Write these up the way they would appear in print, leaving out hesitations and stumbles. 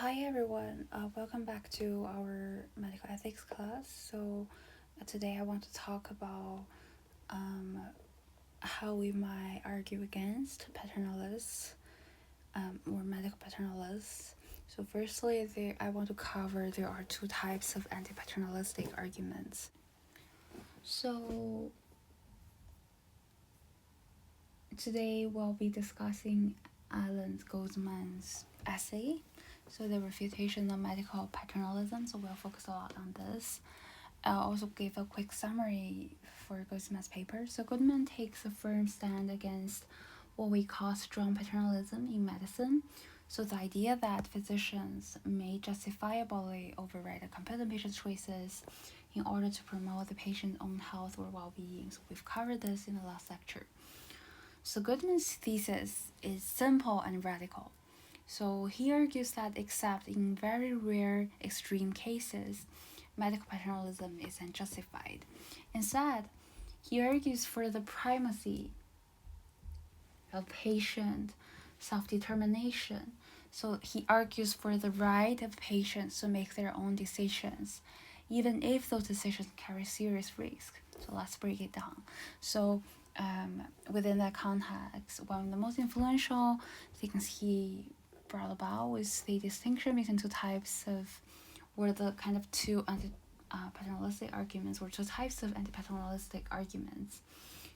Hi everyone, welcome back to our medical ethics class. Today I want to talk about um, how we might argue against paternalists or medical paternalists. So, firstly, I want to cover there are two types of anti paternalistic arguments. So, today we'll be discussing Alan Goldman's essay. So, the refutation of medical paternalism. So, we'll focus a lot on this. I'll also give a quick summary for Goldman's paper. So Goldman takes a firm stand against what we call strong paternalism in medicine. So the idea that physicians may justifiably override the competent patient choices in order to promote the patient's own health or well-being. So we've covered this in the last lecture. So Goodman's thesis is simple and radical. So he argues that except in very rare extreme cases, medical paternalism is unjustified. Instead, he argues for the primacy of patient self-determination. So he argues for the right of patients to make their own decisions, even if those decisions carry serious risk. So let's break it down. So within that context, one of the most influential things he brought about was the distinction between two types of, or the kind of two paternalistic arguments, or two types of anti-paternalistic arguments.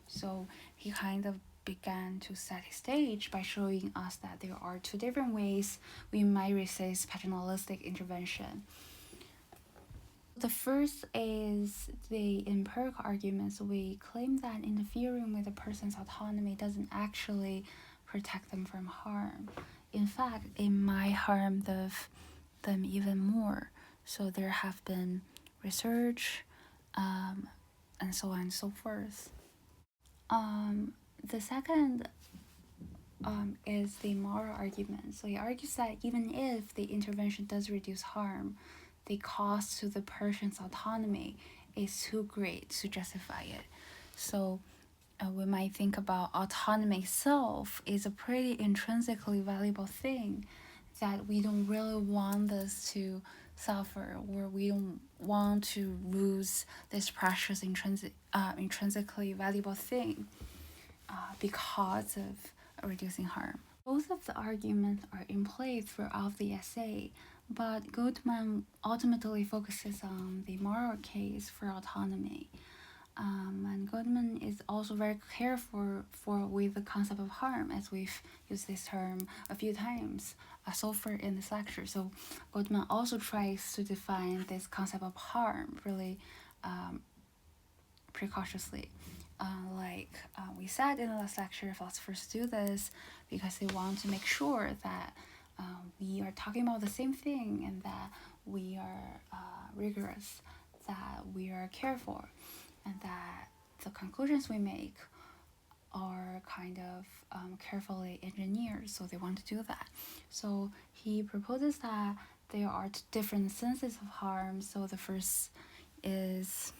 So he kind of began to set his stage by showing us that there are two different ways we might resist paternalistic intervention. The first is the empirical arguments. We claim that interfering with a person's autonomy doesn't actually protect them from harm. In fact, it might harm them even more. So there have been research and so on and so forth. The second is the moral argument. So he argues that even if the intervention does reduce harm, the cost to the person's autonomy is too great to justify it. So we might think about autonomy itself is a pretty intrinsically valuable thing, that we don't really want this to suffer, or we don't want to lose this precious intrinsically valuable thing because of reducing harm. Both of the arguments are in play throughout the essay, but Goldman ultimately focuses on the moral case for autonomy. And Goldman is also very careful with the concept of harm, as we've used this term a few times so far in this lecture. So Goldman also tries to define this concept of harm really precautiously. We said in the last lecture, philosophers do this because they want to make sure that we are talking about the same thing, and that we are rigorous, that we are careful, and that the conclusions we make are kind of carefully engineered, so they want to do that. So he proposes that there are different senses of harm. So the first is,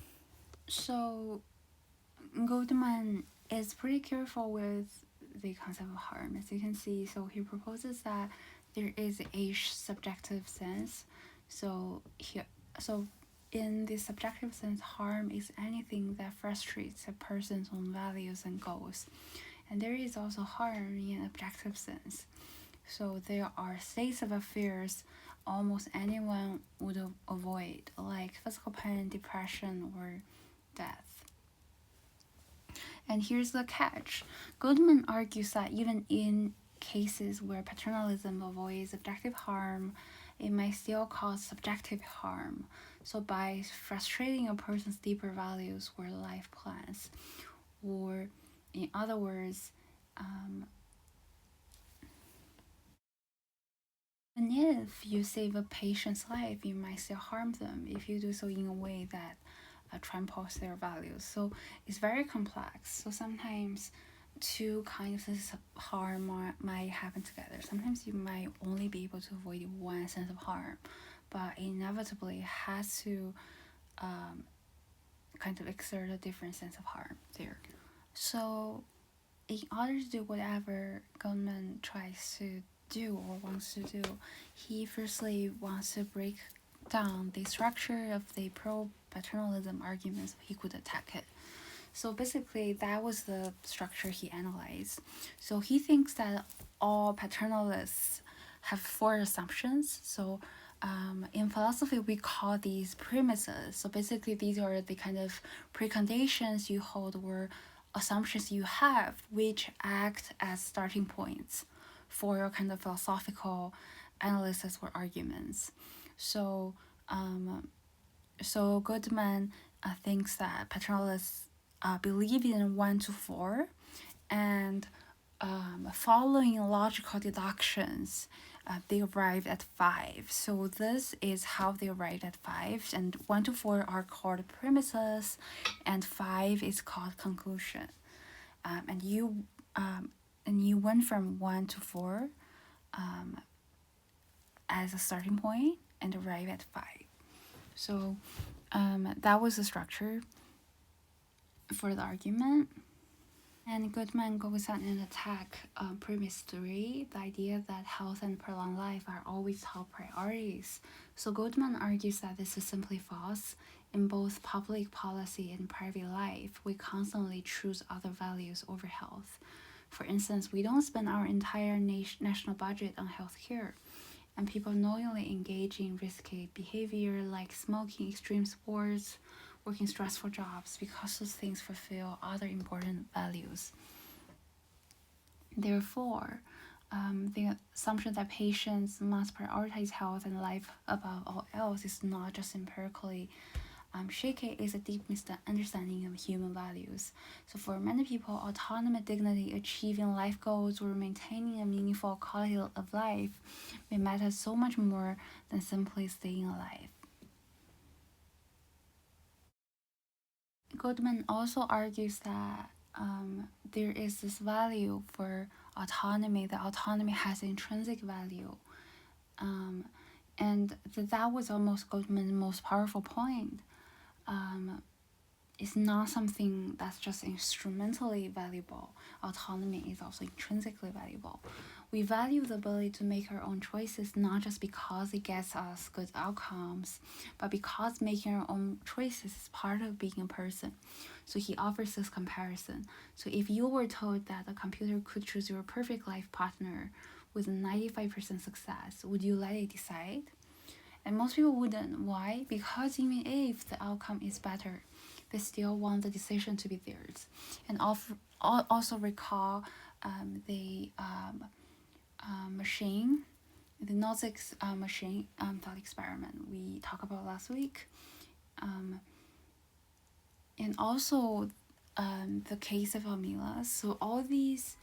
so Goldman is pretty careful with the concept of harm, as you can see. So he proposes that there is a subjective sense. So in the subjective sense, harm is anything that frustrates a person's own values and goals. And there is also harm in an objective sense. So there are states of affairs almost anyone would avoid, like physical pain, depression, or death. And here's the catch. Goldman argues that even in cases where paternalism avoids objective harm, it might still cause subjective harm. So by frustrating a person's deeper values or life plans, or in other words, and if you save a patient's life, you might still harm them if you do so in a way that tramples their values. So it's very complex. So sometimes two kinds of harm might happen together. Sometimes you might only be able to avoid one sense of harm, but inevitably has to kind of exert a different sense of harm there. So in order to do whatever Goldman tries to do or wants to do. He firstly wants to break down the structure of the pro-paternalism arguments so he could attack it. So basically, that was the structure he analyzed. So he thinks that all paternalists have four assumptions. So in philosophy, we call these premises. So basically, these are the kind of preconditions you hold or assumptions you have, which act as starting points for your kind of philosophical analysis or arguments. So, so Goldman thinks that paternalists believe in 1 to 4, and following logical deductions, they arrived at 5. So this is how they arrived at 5, and 1 to 4 are called premises, and 5 is called conclusion. And you went from 1 to 4 as a starting point and arrive at 5. So that was the structure for the argument. And Goodman goes on an attack premise 3, the idea that health and prolonged life are always top priorities. So Goldman argues that this is simply false. In both public policy and private life, we constantly choose other values over health. For instance, we don't spend our entire national budget on healthcare, and people knowingly engage in risky behavior like smoking, extreme sports, working stressful jobs because those things fulfill other important values. Therefore, the assumption that patients must prioritize health and life above all else is not just empirically shaky, is a deep misunderstanding of human values. So for many people, autonomy, dignity, achieving life goals, or maintaining a meaningful quality of life may matter so much more than simply staying alive. Goldman also argues that there is this value for autonomy, that autonomy has intrinsic value. And that was almost Goldman's most powerful point. It's not something that's just instrumentally valuable. Autonomy is also intrinsically valuable. We value the ability to make our own choices not just because it gets us good outcomes, but because making our own choices is part of being a person. So he offers this comparison. So if you were told that a computer could choose your perfect life partner with 95% success, would you let it decide? And most people wouldn't. Why? Because even if the outcome is better, they still want the decision to be theirs. And also recall the machine, the Nozick's machine thought experiment we talked about last week. And also the case of Amila. So all these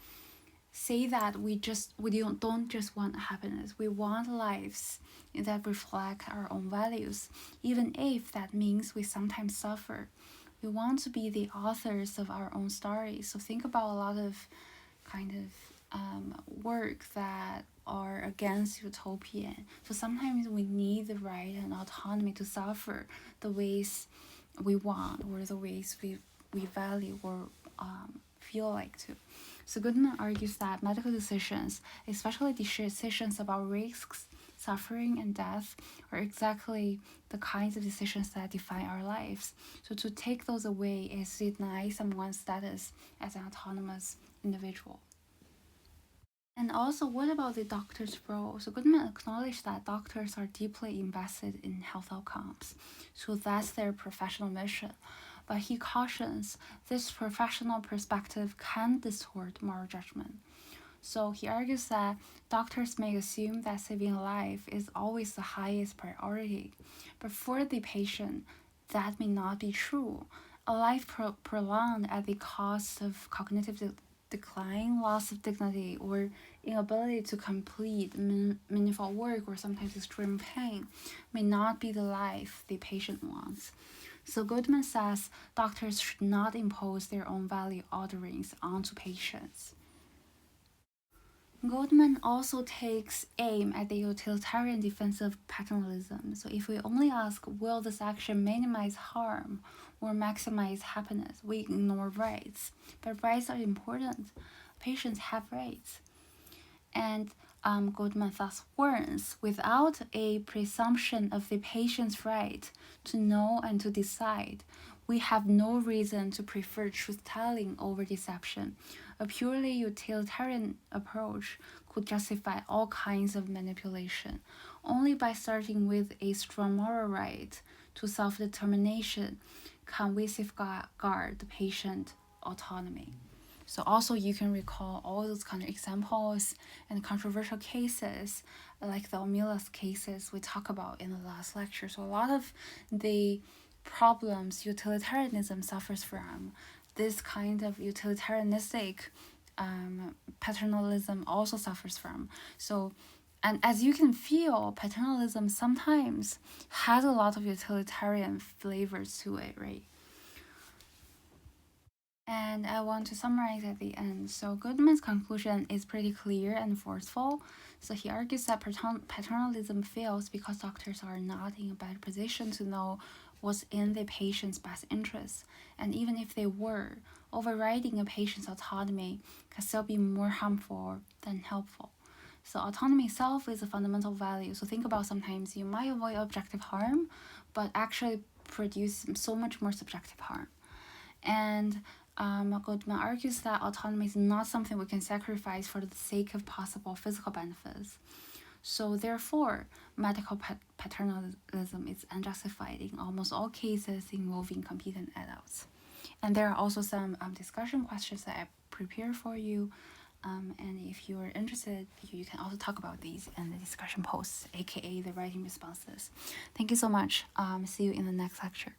say that we don't just want happiness, we want lives that reflect our own values, even if that means we sometimes suffer. We want to be the authors of our own stories. So think about a lot of kind of work that are against utopian. So sometimes we need the right and autonomy to suffer the ways we want or the ways we value or feel like to. So Goodman argues that medical decisions, especially decisions about risks, suffering, and death, are exactly the kinds of decisions that define our lives. So to take those away is to deny someone's status as an autonomous individual. And also, what about the doctor's role? So Goodman acknowledged that doctors are deeply invested in health outcomes. So that's their professional mission. But he cautions this professional perspective can distort moral judgment. So he argues that doctors may assume that saving life is always the highest priority, but for the patient, that may not be true. A life prolonged at the cost of cognitive decline, loss of dignity, or inability to complete meaningful work, or sometimes extreme pain, may not be the life the patient wants. So Goldman says doctors should not impose their own value orderings onto patients. Goldman also takes aim at the utilitarian defense of paternalism. So if we only ask, will this action minimize harm or maximize happiness, we ignore rights. But rights are important. Patients have rights. And Goldman thus warns, without a presumption of the patient's right to know and to decide, we have no reason to prefer truth-telling over deception. A purely utilitarian approach could justify all kinds of manipulation. Only by starting with a strong moral right to self-determination can we safeguard the patient autonomy. So also you can recall all those kind of examples and controversial cases, like the Omilas cases we talked about in the last lecture. So a lot of the problems utilitarianism suffers from, this kind of utilitarianistic paternalism also suffers from. So, and as you can feel, paternalism sometimes has a lot of utilitarian flavors to it, right? And I want to summarize at the end. So Goodman's conclusion is pretty clear and forceful. So he argues that paternalism fails because doctors are not in a better position to know what's in the patient's best interest. And even if they were, overriding a patient's autonomy can still be more harmful than helpful. So autonomy itself is a fundamental value. So think about, sometimes you might avoid objective harm, but actually produce so much more subjective harm. And Goldman argues that autonomy is not something we can sacrifice for the sake of possible physical benefits. So therefore, medical paternalism is unjustified in almost all cases involving competent adults. And there are also some discussion questions that I prepared for you. And if you are interested, you can also talk about these in the discussion posts, aka the writing responses. Thank you so much. See you in the next lecture.